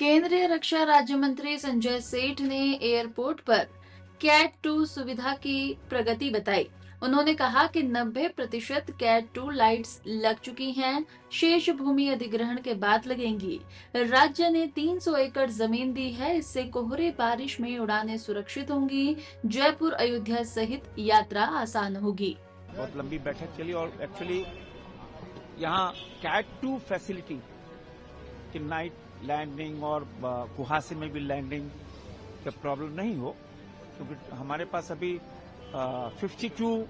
केंद्रीय रक्षा राज्य मंत्री संजय सेठ ने एयरपोर्ट पर कैट 2 सुविधा की प्रगति बताई। उन्होंने कहा कि 90% कैट 2 लाइट्स लग चुकी हैं, शेष भूमि अधिग्रहण के बाद लगेंगी। राज्य ने 300 एकड़ जमीन दी है, इससे कोहरे बारिश में उड़ानें सुरक्षित होंगी। जयपुर अयोध्या सहित यात्रा आसान होगी। बहुत लंबी बैठक चली और एक्चुअली यहाँ कैट 2 फैसिलिटी कि नाइट लैंडिंग और कुहासे में भी लैंडिंग का प्रॉब्लम नहीं हो, क्योंकि हमारे पास अभी 52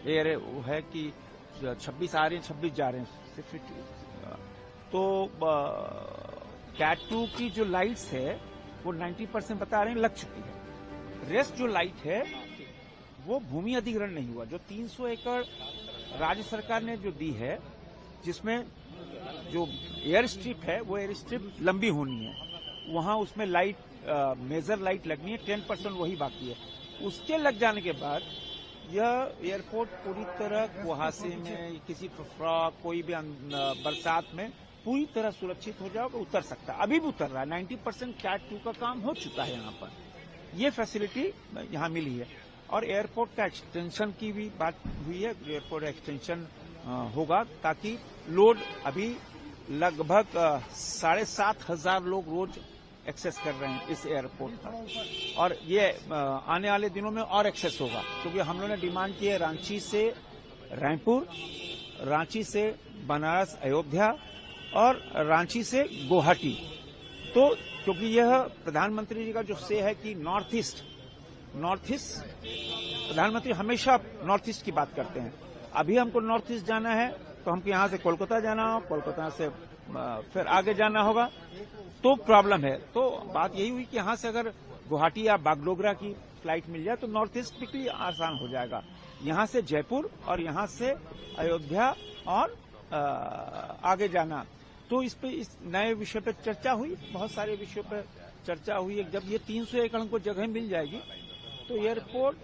एयर है कि 26 आ रहे हैं, 26 जा रहे हैं 52। तो कैट 2 की जो लाइट्स है वो 90% बता रहे हैं लग चुकी है। रेस्ट जो लाइट है वो भूमि अधिग्रहण नहीं हुआ। जो 300 एकड़ राज्य सरकार ने जो दी है, जिसमें जो एयर स्ट्रिप है वो एयर स्ट्रिप लंबी होनी है, वहां उसमें लाइट मेजर लाइट लगनी है, 10% वही बाकी है। उसके लग जाने के बाद यह एयरपोर्ट पूरी तरह कुहासे में, किसी फ्रॉग, कोई भी बरसात में पूरी तरह सुरक्षित हो जाएगा, उतर सकता है। अभी भी उतर रहा है। 90% कैट 2 का काम हो चुका है। यहाँ पर ये फैसिलिटी यहाँ मिली है। और एयरपोर्ट का एक्सटेंशन की भी बात हुई है। एयरपोर्ट एक्सटेंशन होगा ताकि लोड अभी लगभग 7,500 लोग रोज एक्सेस कर रहे हैं इस एयरपोर्ट पर, और ये आने वाले दिनों में और एक्सेस होगा, क्योंकि हम लोगों ने डिमांड की है रांची से रायपुर, रांची से बनारस अयोध्या और रांची से गुवाहाटी। तो क्योंकि यह प्रधानमंत्री जी का जो से है कि नॉर्थ ईस्ट प्रधानमंत्री हमेशा नॉर्थ ईस्ट की बात करते हैं। अभी हमको नॉर्थ ईस्ट जाना है तो हमको यहां से कोलकाता जाना हो, कोलकाता से फिर आगे जाना होगा, तो प्रॉब्लम है। तो बात यही हुई कि यहां से अगर गुवाहाटी या बागडोगरा की फ्लाइट मिल जाए तो नॉर्थ ईस्ट के लिए आसान हो जाएगा। यहां से जयपुर और यहां से अयोध्या और आगे जाना। तो इस पे इस नए विषय पर चर्चा हुई, बहुत सारे विषयों पर चर्चा हुई। जब ये 300 एकड़ को जगह मिल जाएगी तो एयरपोर्ट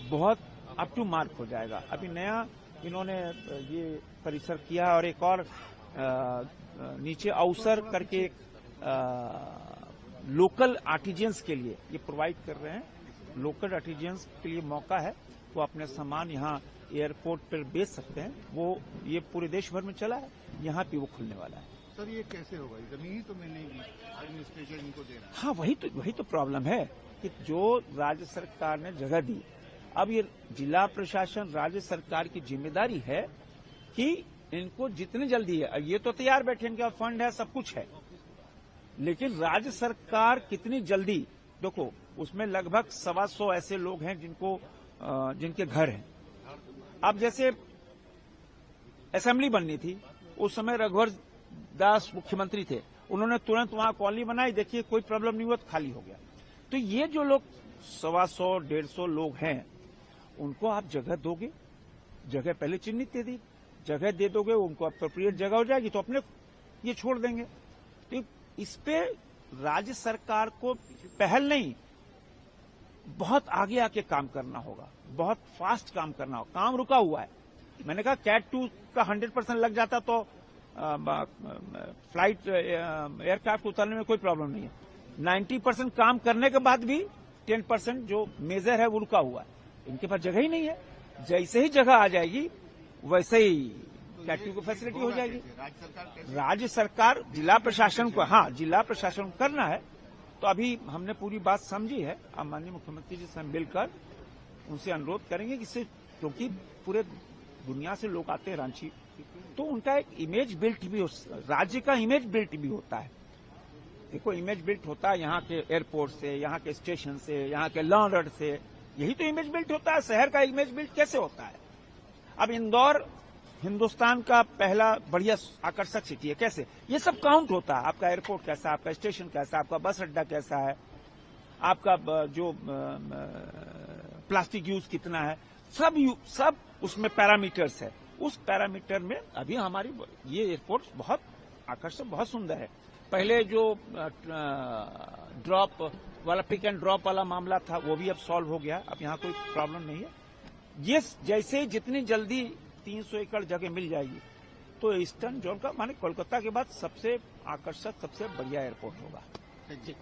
बहुत अप टू मार्क हो जाएगा। अभी नया इन्होंने ये परिसर किया और एक और नीचे अवसर करके लोकल आर्टिजियंस के लिए ये प्रोवाइड कर रहे हैं। लोकल आर्टिजियंस के लिए मौका है, वो अपने सामान यहाँ एयरपोर्ट पर बेच सकते हैं। वो ये पूरे देश भर में चला है, यहाँ पे वो खुलने वाला है। सर ये कैसे होगा? जमीन ही तो मिलेगी, एडमिनिस्ट्रेशन इनको दे रहा है। हाँ, वही तो प्रॉब्लम है कि जो राज्य सरकार ने जगह दी, अब ये जिला प्रशासन राज्य सरकार की जिम्मेदारी है कि इनको जितनी जल्दी है, ये तो तैयार बैठे, इनका फंड है, सब कुछ है, लेकिन राज्य सरकार कितनी जल्दी, देखो उसमें लगभग 125 ऐसे लोग हैं जिनके घर हैं। अब जैसे असेंबली बननी थी, उस समय रघुवर दास मुख्यमंत्री थे, उन्होंने तुरंत वहां कॉलोनी बनाई, देखिए कोई प्रॉब्लम नहीं हुआ, तो खाली हो गया। तो ये जो लोग 125-150 लोग हैं, उनको आप जगह दोगे, जगह पहले चिन्हित दे दी, जगह दे दोगे, उनको अप्रोप्रिएट जगह हो जाएगी तो अपने ये छोड़ देंगे। तो इस पे राज्य सरकार को पहल नहीं, बहुत आगे आके काम करना होगा, बहुत फास्ट काम करना होगा। काम रुका हुआ है। मैंने कहा कैट 2 का 100% लग जाता तो फ्लाइट एयरक्राफ्ट उतरने में कोई प्रॉब्लम नहीं है। 90% काम करने के बाद भी 10% जो मेजर है वो रुका हुआ है। इनके पास जगह ही नहीं है। जैसे ही जगह आ जाएगी वैसे ही कैट 2 की फैसिलिटी हो जाएगी। राज्य सरकार जिला प्रशासन को, हाँ जिला प्रशासन को करना है। तो अभी हमने पूरी बात समझी है। अब माननीय मुख्यमंत्री जी से मिलकर उनसे अनुरोध करेंगे कि क्योंकि पूरे दुनिया से लोग आते हैं रांची, तो उनका एक इमेज बिल्ट भी, राज्य का इमेज बिल्ट भी होता है। देखो इमेज बिल्ट होता है यहाँ के एयरपोर्ट से, यहाँ के स्टेशन से, यहाँ के लॉ एंड ऑर्डर से, यही तो इमेज बिल्ट होता है। शहर का इमेज बिल्ट कैसे होता है? अब इंदौर हिंदुस्तान का पहला बढ़िया आकर्षक सिटी है, कैसे? ये सब काउंट होता है। आपका एयरपोर्ट कैसा, आपका स्टेशन कैसा, आपका बस अड्डा कैसा है, आपका जो प्लास्टिक यूज कितना है, सब उसमें पैरामीटर्स है। उस पैरामीटर में अभी हमारी ये एयरपोर्ट बहुत आकर्षक, बहुत सुंदर है। पहले जो ड्रॉप वाला, पिक एंड ड्रॉप वाला मामला था, वो भी अब सॉल्व हो गया। अब यहाँ कोई प्रॉब्लम नहीं है। ये जैसे जितनी जल्दी 300 एकड़ जगह मिल जाएगी तो ईस्टर्न जोन का माने कोलकाता के बाद सबसे आकर्षक, सबसे बढ़िया एयरपोर्ट होगा। जी।